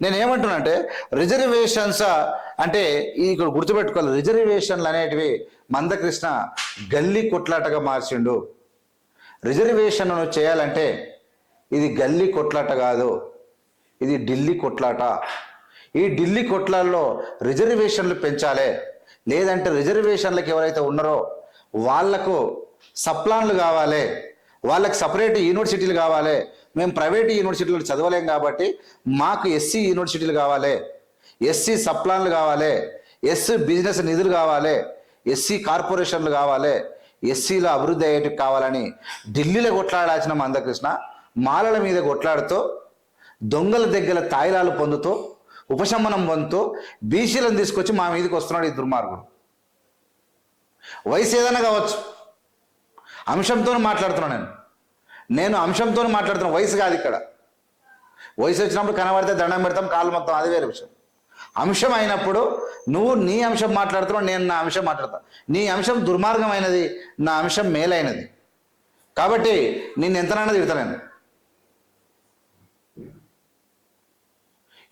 నేనేమంటున్నా అంటే రిజర్వేషన్స్ అంటే ఇక్కడ గుర్తుపెట్టుకోవాలి, రిజర్వేషన్లు అనేటివి మందకృష్ణ గల్లీ కొట్లాటగా మార్చిండు. రిజర్వేషన్ చేయాలంటే ఇది గల్లీ కొట్లాట కాదు, ఇది ఢిల్లీ కొట్లాట. ఈ ఢిల్లీ కొట్లాల్లో రిజర్వేషన్లు పెంచాలి, లేదంటే రిజర్వేషన్లకు ఎవరైతే ఉన్నారో వాళ్లకు సప్లాన్లు కావాలి, వాళ్ళకి సపరేట్ యూనివర్సిటీలు కావాలి. మేము ప్రైవేట్ యూనివర్సిటీలు చదవలేం కాబట్టి మాకు ఎస్సీ యూనివర్సిటీలు కావాలి, ఎస్సీ సప్లాన్లు కావాలి, ఎస్సీ బిజినెస్ నిధులు కావాలి, ఎస్సీ కార్పొరేషన్లు కావాలి, ఎస్సీల అభివృద్ధి అయ్యేటివి కావాలని ఢిల్లీలో కొట్లాడాల్సిన మందకృష్ణ మాలల మీద కొట్లాడుతూ దొంగల దగ్గర తాయిలాలు పొందుతూ ఉపశమనం పొందుతూ బీసీలను తీసుకొచ్చి మా మీదకి వస్తున్నాడు ఈ దుర్మార్గుడు. వయసు ఏదైనా కావచ్చు, అంశంతో మాట్లాడుతున్నాను నేను అంశంతో మాట్లాడుతున్నా, వయసు కాదు. ఇక్కడ వయసు వచ్చినప్పుడు కనబడితే దండం పెడతాం, కాళ్ళు మొత్తం, అది వేరే విషయం. అంశం అయినప్పుడు నువ్వు నీ అంశం మాట్లాడుతున్నావు, నేను నా అంశం మాట్లాడతాను. నీ అంశం దుర్మార్గమైనది, నా అంశం మేలైనది, కాబట్టి నేను ఎంతనైనా తిడతాను.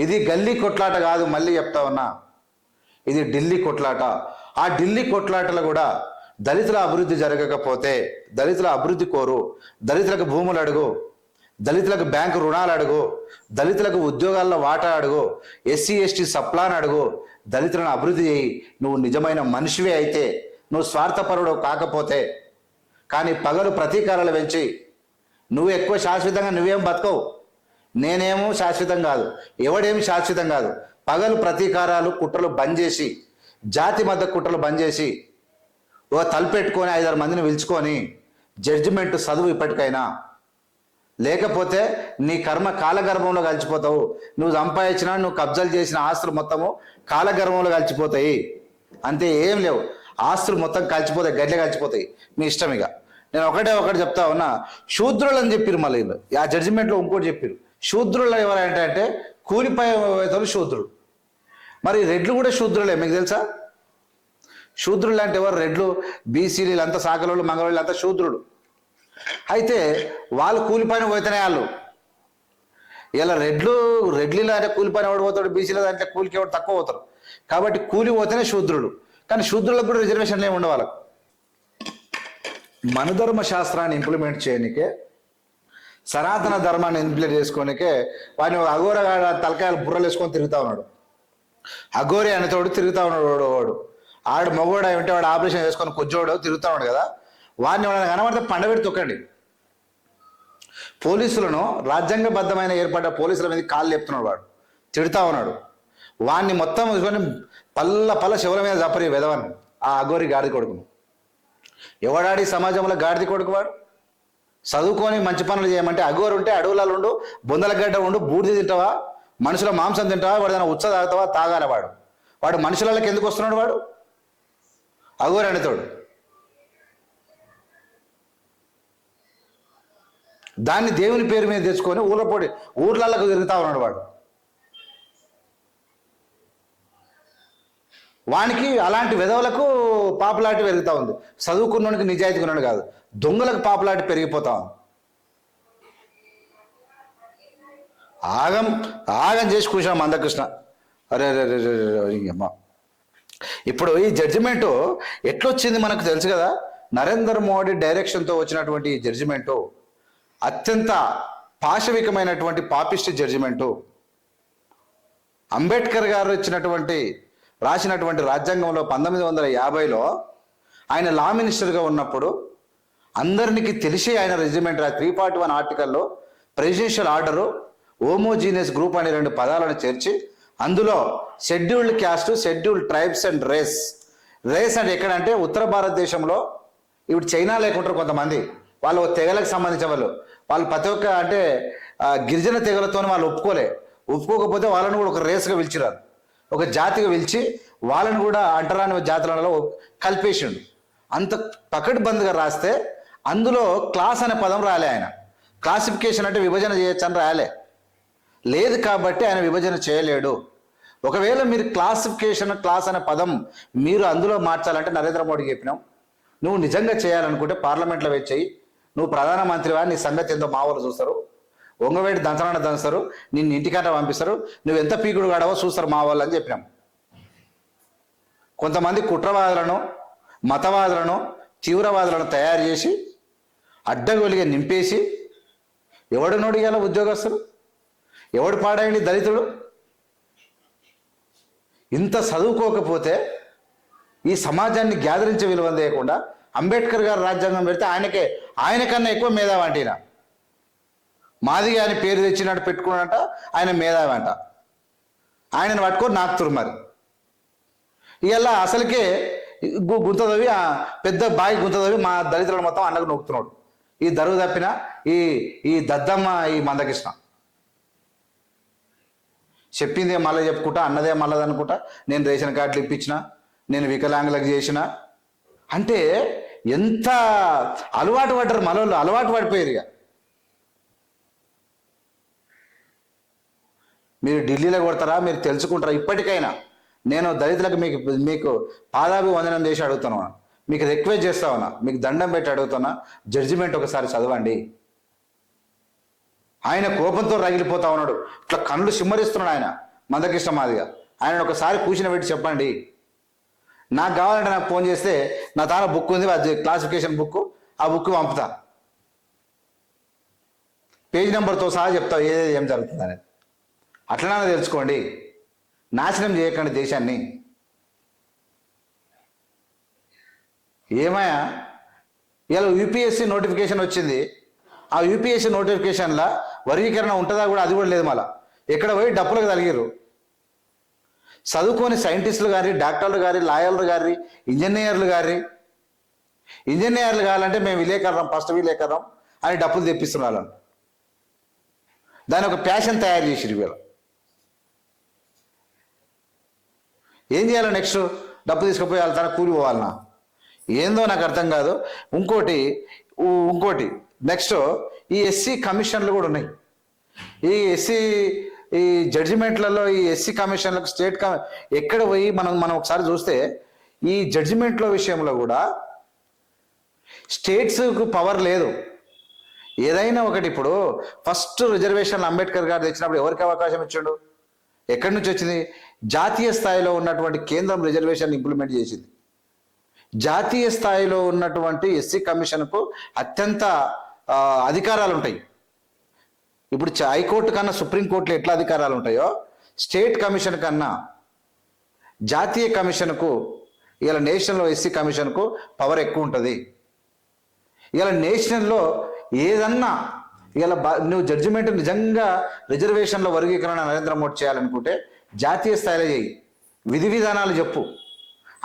ఇది గల్లీ కొట్లాట కాదు, మళ్ళీ చెప్తా ఉన్నా, ఇది ఢిల్లీ కొట్లాట. ఆ ఢిల్లీ కొట్లాటలు కూడా దళితుల అభివృద్ధి జరగకపోతే దళితుల అభివృద్ధి కోరు, దళితులకు భూములు అడుగు, దళితులకు బ్యాంకు రుణాలు అడుగు, దళితులకు ఉద్యోగాల్లో వాటా అడుగు, ఎస్సీ ఎస్టీ సప్లాన్ అడుగు, దళితులను అభివృద్ధి చేయి. నువ్వు నిజమైన మనిషివే అయితే, నువ్వు స్వార్థపరుడు కాకపోతే. కానీ పగలు ప్రతీకారాలు పెంచి నువ్వు ఎక్కువ శాశ్వతంగా నువ్వేం బతకవు, నేనేమో శాశ్వతం కాదు, ఎవడేమి శాశ్వతం కాదు. పగలు ప్రతీకారాలు కుట్రలు బంద్ చేసి, జాతి మధ్య కుట్రలు బంద్ చేసి, ఓ తలపెట్టుకొని 5-6 మందిని పిలుచుకొని జడ్జిమెంట్ చదువు ఇప్పటికైనా, లేకపోతే నీ కర్మ కాలగర్భంలో కలిసిపోతావు. నువ్వు సంపాదించినా, నువ్వు కబ్జాలు చేసిన ఆస్తులు మొత్తము కాలగర్భంలో కలిసిపోతాయి. అంతే, ఏం లేవు. ఆస్తులు మొత్తం కలిసిపోతాయి, గడ్డలు కలిసిపోతాయి, మీ ఇష్టం. ఇక నేను ఒకటి చెప్తా ఉన్నా, శూద్రులు అని చెప్పారు. మళ్ళీ ఆ జడ్జిమెంట్లో ఇంకోటి చెప్పారు, శూద్రులు ఎవరంటే కూలిపోయేవాళ్ళు శూద్రులు. మరి రెడ్లు కూడా శూద్రులే, మీకు తెలుసా? శూద్రులు అంటే ఎవరు? రెడ్లు, బీసీలు, వీళ్ళంతా సాకలోళ్ళు, మంగళవాళ్ళు అంతా శూద్రులు. అయితే వాళ్ళు కూలిపైన పోతేనే వాళ్ళు. ఇలా రెడ్లు అంటే కూలిపైన ఎవడు పోతాడు, బీసీలో అంటే కూలికి ఎవడు తక్కువ పోతారు. కాబట్టి కూలి పోతేనే శూద్రులు. కానీ శూద్రులకు కూడా రిజర్వేషన్లు ఏమి ఉండవు. వాళ్ళకు మనధర్మ శాస్త్రాన్ని ఇంప్లిమెంట్ చేయనికే, సనాతన ధర్మాన్ని ఇంప్లిమెంట్ చేసుకోనికే వాడిని అఘోరగా తలకాయలు బుర్రలు వేసుకొని తిరుగుతూ ఉన్నాడు. అఘోరి అనేతోడు తిరుగుతూ ఉన్నాడు. ఆడు మగోడు ఉంటే వాడు ఆపరేషన్ చేసుకొని కొజ్జోడు తిరుగుతూ ఉన్నాడు కదా, వాడిని వాడిని కనబడితే పండబెట్టి తొక్కండి. పోలీసులను, రాజ్యాంగబద్ధమైన ఏర్పడ్డ పోలీసుల మీద కాళ్ళు లేపుతున్నాడు, వాడు తిడుతూ ఉన్నాడు. వాడిని మొత్తం చూసుకొని పల్ల శివుల మీద చప్పరి వెదవని ఆ అఘోరి గాడిద కొడుకును. ఎవడాడి సమాజంలో గాడిద కొడుకు వాడు? చదువుకొని మంచి పనులు చేయమంటే అఘోరు ఉంటే అడవులలో ఉండు, బొందల గడ్డ ఉండు, బూడిద తింటావా, మనుషుల మాంసం తింటావా, వాడు ఏదైనా ఉత్స తాగుతావా, తాగాల. వాడు మనుషులకి ఎందుకు వస్తున్నాడు? వాడు అఘోరి అనేతోడు. దాన్ని దేవుని పేరు మీద తెచ్చుకొని ఊర్లలకు తిరుగుతా ఉన్నాడు వాడు. వానికి అలాంటి విధవులకు పాపులారిటీ పెరుగుతూ ఉంది. చదువుకున్నోనికి, నిజాయితీగా ఉన్నాడు కాదు, దొంగలకు పాపులారిటీ పెరిగిపోతా ఉంది. ఆగం చేసి కూర్చున్నాం మందకృష్ణ. అరే అమ్మా, ఇప్పుడు ఈ జడ్జిమెంటు ఎట్లొచ్చింది మనకు తెలుసు కదా. నరేంద్ర మోడీ డైరెక్షన్తో వచ్చినటువంటి ఈ జడ్జిమెంటు అత్యంత పాశవికమైనటువంటి పాపిస్ట్ జడ్జిమెంటు. అంబేద్కర్ గారు రాసినటువంటి రాజ్యాంగంలో 1950లో ఆయన లా మినిస్టర్గా ఉన్నప్పుడు అందరికి తెలిసి ఆయన జడ్జిమెంట్ 341 ఆర్టికల్లో ప్రెసిడెన్షియల్ ఆర్డరు హోమోజీనియస్ గ్రూప్ అనే 2 పదాలను చేర్చి అందులో scheduled caste, scheduled tribes and race అంటే ఎక్కడంటే ఉత్తర భారతదేశంలో ఇప్పుడు చైనా లేకుంటారు కొంతమంది, వాళ్ళు తెగలకు సంబంధించిన వాళ్ళు ప్రతి ఒక్క అంటే గిరిజన తెగలతో వాళ్ళు ఒప్పుకోకపోతే వాళ్ళని కూడా ఒక రేస్గా పిలిచిరారు, ఒక జాతిగా పిలిచి వాళ్ళని కూడా అంటరాని జాతులలో కలిపేసిండు. అంత పకడ్బందీగా రాస్తే అందులో క్లాస్ అనే పదం రాలే. ఆయన క్లాసిఫికేషన్ అంటే విభజన చేయొచ్చు అని రాలే. లేదు కాబట్టి ఆయన విభజన చేయలేడు. ఒకవేళ మీరు క్లాస్ అనే పదం మీరు అందులో మార్చాలంటే నరేంద్ర మోడీకి చెప్పినాం, నువ్వు నిజంగా చేయాలనుకుంటే పార్లమెంట్లో వెచ్చేయి, నువ్వు ప్రధానమంత్రివా, నీ సంగతి ఎంతో మా వాళ్ళు చూస్తారు, ఒంగవేటి దంచనాన్ని దంచుతారు, నిన్ను ఇంటికాట పంపిస్తారు, నువ్వు ఎంత పీకుడు కాడవో చూస్తారు మా వాళ్ళు అని చెప్పినాం. కొంతమంది కుట్రవాదులను, మతవాదులను, తీవ్రవాదులను తయారు చేసి అడ్డగోలిగా నింపేసి ఎవడు నోడియాల ఉద్యోగస్తులు, ఎవడు పాడాయండి దళితుడు. ఇంత చదువుకోకపోతే ఈ సమాజాన్ని గ్యాదరించే విలువ లేకుండా అంబేద్కర్ గారు రాజ్యాంగం పెడితే ఆయనకన్నా ఎక్కువ మేధావంటిన మాదిగా ఆయన పేరు తెచ్చినట్టు పెట్టుకున్నట ఆయన మేధావంట. ఆయనను పట్టుకొని నాకుతురు మరి. ఇలా అసలుకే గుంతదవి పెద్ద బాయి గుంతదవి మా దళితులను మొత్తం అన్నకు నొక్కుతున్నాడు. ఈ దరువు తప్పిన ఈ దద్దమ్మ ఈ మందకృష్ణ చెప్పిందే మళ్ళీ చెప్పుకుంటా, అన్నదే మళ్ళది అనుకుంటా, నేను రేషన్ కార్డులు ఇప్పించిన, నేను వికలాంగులకు చేసిన అంటే ఎంత అలవాటు పడ్డారు మనోళ్ళు, అలవాటు పడిపోయారు. ఇక మీరు ఢిల్లీలో కొడతారా, మీరు తెలుసుకుంటారా? ఇప్పటికైనా నేను దళితులకు మీకు పాదాభివందనం చేసి అడుగుతున్నా, మీకు రిక్వెస్ట్ చేస్తా ఉన్నా, మీకు దండం పెట్టి అడుగుతున్నా, జడ్జిమెంట్ ఒకసారి చదవండి. ఆయన కోపంతో రగిలిపోతా ఉన్నాడు, ఇట్లా కళ్ళు సిమ్మరిస్తున్నాడు ఆయన మందకృష్ణ మాదిగా. ఆయన ఒకసారి కూర్చుని పెట్టి చెప్పండి. నాకు కావాలంటే నాకు ఫోన్ చేస్తే నా తాన బుక్ ఉంది, అది క్లాసిఫికేషన్ బుక్, ఆ బుక్ పంపుతా, పేజ్ నెంబర్తో సహా చెప్తా ఏం జరుగుతుంది అనేది. అట్లనే తెలుసుకోండి, నాశనం చేయకండి దేశాన్ని. ఏమయ్యా ఇలా యూపీఎస్సీ నోటిఫికేషన్ వచ్చింది, ఆ యూపీఎస్సీ నోటిఫికేషన్లో వర్గీకరణ ఉంటుందా కూడా, అది కూడా లేదు. మళ్ళీ ఎక్కడ పోయి డప్పులకు తలిగిరు. చదువుకొని సైంటిస్టులు గారి, డాక్టర్లు గారి, లాయర్లు గారి, ఇంజనీర్లు కావాలంటే మేము విలేకరం, ఫస్ట్ విలేకరం అని డప్పులు తెప్పిస్తున్నారు. దాని ఒక ప్యాషన్ తయారు చేసిరు. వీళ్ళు ఏం చేయాలి? నెక్స్ట్ డబ్బు తీసుకుపోయి వాళ్ళ తన కూలి పోవాలన్నా ఏందో నాకు అర్థం కాదు. ఇంకోటి నెక్స్ట్ ఈ ఎస్సీ కమిషన్లు కూడా ఉన్నాయి. ఈ జడ్జిమెంట్లలో ఈ ఎస్సీ కమిషన్లకు ఎక్కడ పోయి మనం ఒకసారి చూస్తే ఈ జడ్జిమెంట్ల విషయంలో కూడా స్టేట్స్కు పవర్ లేదు. ఏదైనా ఒకటి, ఇప్పుడు ఫస్ట్ రిజర్వేషన్లు అంబేద్కర్ గారు తెచ్చినప్పుడు ఎవరికి అవకాశం ఇచ్చాడు? ఎక్కడి నుంచి వచ్చింది? జాతీయ స్థాయిలో ఉన్నటువంటి కేంద్రం రిజర్వేషన్ ఇంప్లిమెంట్ చేసింది. జాతీయ స్థాయిలో ఉన్నటువంటి ఎస్సీ కమిషన్కు అత్యంత అధికారాలు ఉంటాయి. ఇప్పుడు హైకోర్టు కన్నా సుప్రీంకోర్టులో ఎట్లా అధికారాలు ఉంటాయో, స్టేట్ కమిషన్ కన్నా జాతీయ కమిషన్కు, ఇలా నేషనల్లో ఎస్సీ కమిషన్కు పవర్ ఎక్కువ ఉంటుంది. ఇలా నేషనల్లో ఏదన్నా ఇలా నువ్వు జడ్జిమెంట్ నిజంగా రిజర్వేషన్లో వర్గీకరణ నరేంద్ర మోడీ చేయాలనుకుంటే జాతీయ స్థాయిలో చేయి, విధి విధానాలు చెప్పు,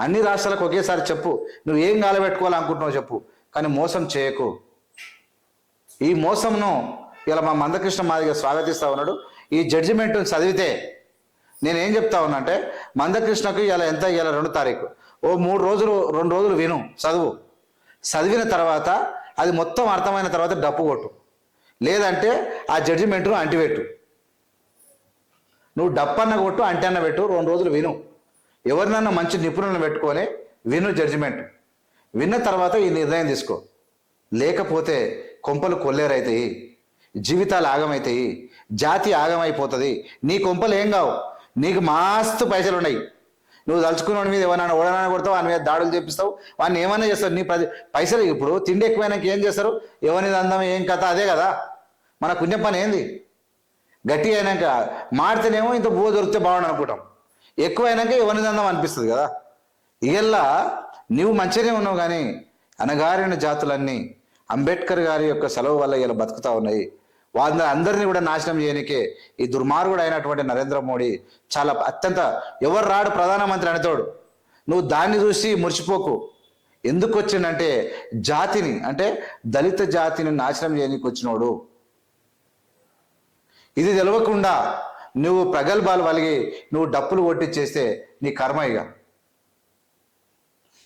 అన్ని రాష్ట్రాలకు ఒకేసారి చెప్పు, నువ్వు ఏం గాలబెట్టుకోవాలనుకుంటున్నావు చెప్పు, కానీ మోసం చేయకు. ఈ మోసంను ఇలా మా మందకృష్ణ మాదిగా స్వాగతిస్తూ ఉన్నాడు. ఈ జడ్జిమెంట్ చదివితే నేనేం చెప్తా ఉన్నా అంటే, మందకృష్ణకు ఇలా 2 తారీఖు 2 రోజులు విను, చదివిన తర్వాత అది మొత్తం అర్థమైన తర్వాత డప్పు కొట్టు, లేదంటే ఆ జడ్జిమెంట్ను అంటిపెట్టు. నువ్వు డప్పన్న కొట్టు, అంటన్న పెట్టు, 2 రోజులు విను, ఎవరినన్నా మంచి నిపుణులను పెట్టుకొని విను జడ్జిమెంట్. విన్న తర్వాత ఈ నిర్ణయం తీసుకో. లేకపోతే కొంపలు కొల్లేరైతాయి, జీవితాలు ఆగమవుతాయి, జాతి ఆగమైపోతుంది. నీ కొంపలు ఏం కావు, నీకు మస్తు పైసలు ఉన్నాయి. నువ్వు తలుచుకున్న మీద ఎవరైనా ఓడనా కొడతావు, వాని మీద దాడులు చేపిస్తావు, వాడిని ఏమైనా చేస్తావు. నీ పైసలు ఇప్పుడు తిండి ఎక్కువైనాక ఏం చేస్తారు? ఎవరిది అందం ఏం కథ, అదే కదా మన పుణ్యం పని. ఏంది గట్టి అయినాక మాడితేనేమో ఇంత బువ్వ దొరికితే బాగుండు అనుకుంటాం, ఎక్కువైనాక ఎవరిది అందం అనిపిస్తుంది కదా. ఇలా నువ్వు మంచిగానే ఉన్నావు, కానీ అనగారిన జాతులన్నీ అంబేద్కర్ గారి యొక్క సెలవు వల్ల ఇలా బతుకుతా ఉన్నాయి. అందరినీ కూడా నాశనం చేయనికే ఈ దుర్మార్గుడు అయినటువంటి నరేంద్ర మోడీ చాలా అత్యంత ఎవరు రాడు ప్రధానమంత్రి అనేతోడు. నువ్వు దాన్ని చూసి మురిసిపోకు. ఎందుకు వచ్చిందంటే జాతిని, అంటే దళిత జాతిని నాశనం చేయనీకి వచ్చినోడు. ఇది తెలవకుండా నువ్వు ప్రగల్భాలు వలిగి నువ్వు డప్పులు కొట్టించేస్తే నీ కర్మ. ఇక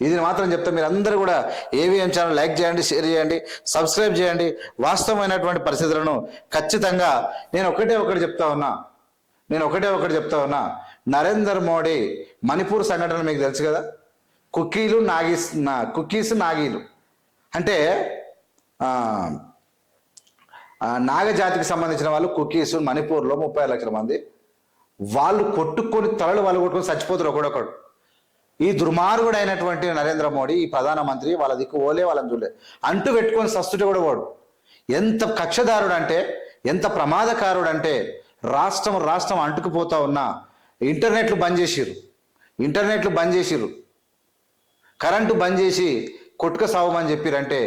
ఇది మాత్రం చెప్తా. మీరు అందరూ కూడా ఏవిఎం ఛానల్ లైక్ చేయండి, షేర్ చేయండి, సబ్స్క్రైబ్ చేయండి. వాస్తవమైనటువంటి పరిస్థితులను ఖచ్చితంగా నేను ఒకటే ఒకటి చెప్తా ఉన్నా. నరేంద్ర మోడీ మణిపూర్ సంఘటన మీకు తెలుసు కదా. కుక్కీస్ నాగీలు అంటే నాగజాతికి సంబంధించిన వాళ్ళు కుకీస్ మణిపూర్లో 30 లక్షల మంది వాళ్ళు కొట్టుకొని తలలు వాళ్ళు కొట్టుకొని చచ్చిపోతారు ఒకడొకడు. ఈ దుర్మార్గుడు అయినటువంటి నరేంద్ర మోడీ ఈ ప్రధానమంత్రి వాళ్ళ దిక్కు ఓలే వాళ్ళని చూడలే అంటూ పెట్టుకొని సస్తుటి కూడా వాడు ఎంత కక్షదారుడు అంటే ఎంత ప్రమాదకారుడు అంటే రాష్ట్రం అంటుకుపోతా ఉన్నా ఇంటర్నెట్లు బంద్ చేసిర్రు కరెంటు బంద్ చేసి కొట్టుక సావమని చెప్పిరంటే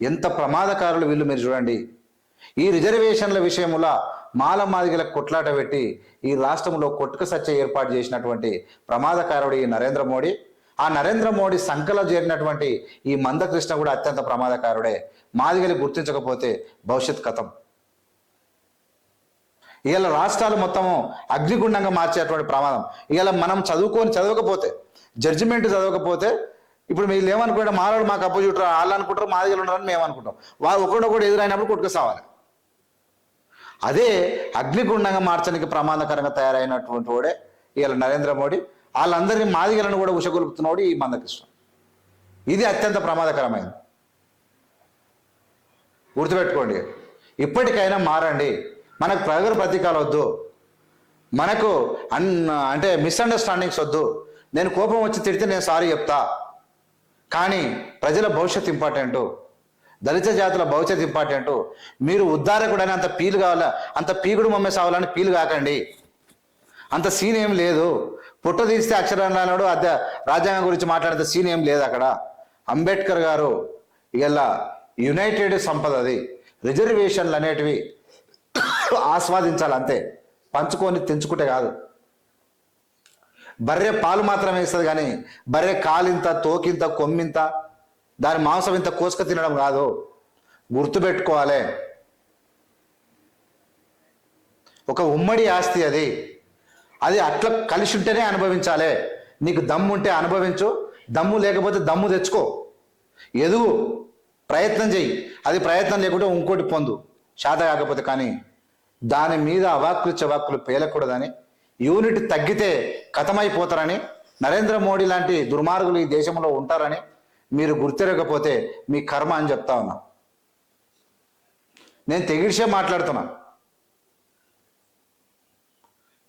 ఎంత ప్రమాదకారులు వీళ్ళు మీరు చూడండి. ఈ రిజర్వేషన్ల విషయంలో మాలమాదిగల కొట్లాట పెట్టి ఈ రాష్ట్రంలో కొట్టుక సత్య ఏర్పాటు చేసినటువంటి ప్రమాదకారుడు ఈ నరేంద్ర మోడీ. ఆ నరేంద్ర మోడీ సంకలో చేరినటువంటి ఈ మందకృష్ణ కూడా అత్యంత ప్రమాదకారుడే. మాదిగలు గుర్తించకపోతే భవిష్యత్ కథం. ఇవాళ రాష్ట్రాలు మొత్తము అగ్నిగుండంగా మార్చేటువంటి ప్రమాదం. ఇవాళ మనం చదవకపోతే జడ్జిమెంట్ చదవకపోతే ఇప్పుడు మీరు ఏమనుకుంటే మాలాడు మాకు అపోజిట్ వాళ్ళు అనుకుంటారు మాదిగలు ఉన్నారని మేము అనుకుంటాం. వాళ్ళు ఒకడొకడు ఎదురైనప్పుడు కొట్టుకు సావాలి. అదే అగ్నిగుండంగా మార్చడానికి ప్రమాదకరంగా తయారైనటువంటి వాడే ఇవాళ నరేంద్ర మోడీ. వాళ్ళందరినీ మాదిగలను కూడా ఉషగొలుపుతున్నాడు ఈ మందకృష్ణ. ఇది అత్యంత ప్రమాదకరమైంది. గుర్తుపెట్టుకోండి. ఇప్పటికైనా మారండి. మనకు ప్రగతి ప్రతీకాలు వద్దు, మనకు అంటే మిస్అండర్స్టాండింగ్స్ వద్దు. నేను కోపం వచ్చి తిడితే నేను సారీ చెప్తా, కానీ ప్రజల భవిష్యత్తు ఇంపార్టెంటు, దళిత జాతుల భవిష్యత్తు ఇంపార్టెంటు. మీరు ఉద్ధారకుడని అంత పీలు కావాలా, అంత పీగుడు మమ్మే సావాలని పీలు కాకండి. అంత సీన్ ఏం లేదు. పుట్ట తీస్తే అక్షరాలు రాజ్యాంగం గురించి మాట్లాడితే సీన్ ఏం లేదు అక్కడ. అంబేద్కర్ గారు ఇలా యునైటెడ్ సంపద, అది రిజర్వేషన్లు అనేటివి ఆస్వాదించాలి అంతే, పంచుకొని తెంచుకుంటే కాదు. బర్రె పాలు మాత్రమే ఇస్తుంది కానీ బర్రె కాలింత తోకింత కొమ్మింత దాని మాంసం ఇంత కోసుక తినడం కాదు. గుర్తుపెట్టుకోవాలి. ఒక ఉమ్మడి ఆస్తి అది అట్లా కలిసి ఉంటేనే అనుభవించాలి. నీకు దమ్ము ఉంటే అనుభవించు, దమ్ము లేకపోతే దమ్ము తెచ్చుకో, ఎదుగు, ప్రయత్నం చెయ్యి. అది ప్రయత్నం లేకుంటే ఇంకోటి పొందు, శాత కాకపోతే. కానీ దాని మీద అవాక్కులు చవాక్కులు పేలకూడదని, యూనిట్ తగ్గితే కథమైపోతారని, నరేంద్ర మోడీ లాంటి దుర్మార్గులు ఈ దేశంలో ఉంటారని మీరు గుర్తిరగకపోతే మీ కర్మ అని చెప్తా ఉన్నా. నేను తెగిడిసే మాట్లాడుతున్నా.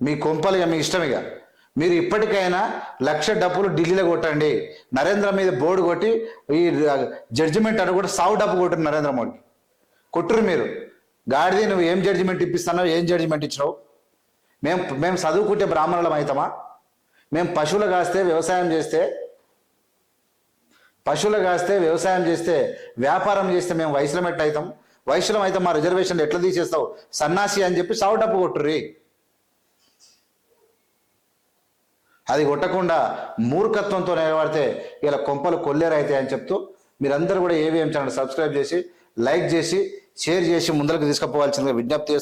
మీ కొంపలుగా మీ ఇష్టమిగా మీరు ఇప్పటికైనా 1,00,000 డబ్బులు ఢిల్లీలో కొట్టండి. నరేంద్ర మీద బోర్డు కొట్టి ఈ జడ్జిమెంట్ అని కూడా సావు డబ్బు కొట్టారు నరేంద్ర మోడీ. కొట్టురు మీరు. గాడిది నువ్వు ఏం జడ్జిమెంట్ ఇప్పిస్తున్నావు, ఏం జడ్జిమెంట్ ఇచ్చినావు? మేము చదువుకుంటే బ్రాహ్మణులం అవుతామా? మేము పశువులు కాస్తే వ్యవసాయం చేస్తే వ్యాపారం చేస్తే మేము వైశ్యం ఎట్లా అవుతాం? వైశ్యం అయితే మా రిజర్వేషన్లు ఎట్లా తీసేస్తావు సన్నాసి అని చెప్పి సావు డబ్బు కొట్టుర్రి. అది కొట్టకుండా మూర్ఖత్వంతో నిలబడితే ఇలా కొంపలు కొల్లేరైతాయి అని చెప్తూ మీరందరూ కూడా ఏవిఎం ఛానల్ సబ్స్క్రైబ్ చేసి, లైక్ చేసి, షేర్ చేసి ముందరకు తీసుకుపోవాల్సిందిగా విజ్ఞప్తి చేస్తాను.